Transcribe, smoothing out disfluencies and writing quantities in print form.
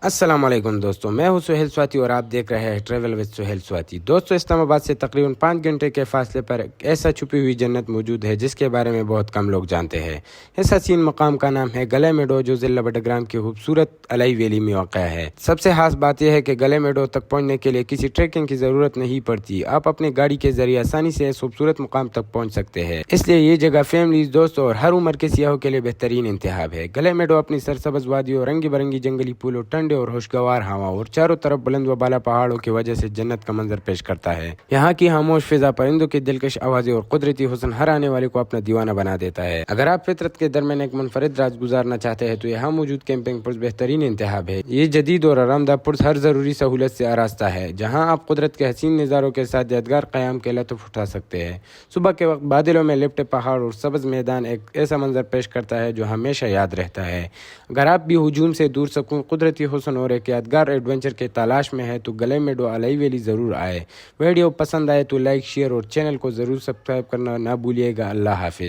السلام علیکم دوستوں، میں ہوں سہیل سواتی اور آپ دیکھ رہے ہیں ٹریول وتھ سہیل سواتی۔ دوستوں، اسلام آباد سے تقریباً 5 گھنٹے کے فاصلے پر ایک ایسا چھپی ہوئی جنت موجود ہے جس کے بارے میں بہت کم لوگ جانتے ہیں۔ اس حسین مقام کا نام ہے گلے میڈو، جو ضلع بٹگرام کی خوبصورت الائی ویلی میں واقع ہے۔ سب سے خاص بات یہ ہے کہ گلے میڈو تک پہنچنے کے لیے کسی ٹریکنگ کی ضرورت نہیں پڑتی، آپ اپنی گاڑی کے ذریعے آسانی سے اس خوبصورت مقام تک پہنچ سکتے ہیں۔ اس لیے یہ جگہ فیملیز، دوستوں اور ہر عمر کے سیاحوں کے لیے بہترین انتخاب ہے۔ گلے میڈو اپنی سرسبز وادیوں، رنگ برنگی جنگلی پھولوں، ٹھنڈے اور خوشگوار ہوا اور چاروں طرف بلند و بالا پہاڑوں کی وجہ سے جنت کا منظر پیش کرتا ہے۔ یہاں کی خاموش فضا، پرندوں کی دلکش آوازیں اور قدرتی حسن ہر آنے والے کو اپنا دیوانہ بنا دیتا ہے۔ اگر آپ فطرت کے درمیان ایک منفرد رات گزارنا چاہتے ہیں تو یہاں موجود کیمپنگ پلس بہترین انتخاب ہے۔ یہ جدید اور آرام دہ پلس ہر ضروری سہولت سے آراستہ ہے، جہاں آپ قدرت کے حسین نظاروں کے ساتھ یادگار قیام کے لطف اٹھا سکتے ہیں۔ صبح کے وقت بادلوں میں لپٹے پہاڑ اور سبز میدان ایک ایسا منظر پیش کرتا ہے جو ہمیشہ یاد رہتا ہے۔ اگر آپ بھی ہجوم سے دور سکون، قدرتی حسن اور ایک یادگار ایڈونچر کے تلاش میں ہے تو گلے میڈو الائی ویلی ضرور آئے۔ ویڈیو پسند آئے تو لائک، شیئر اور چینل کو ضرور سبسکرائب کرنا نہ بھولیے گا۔ اللہ حافظ۔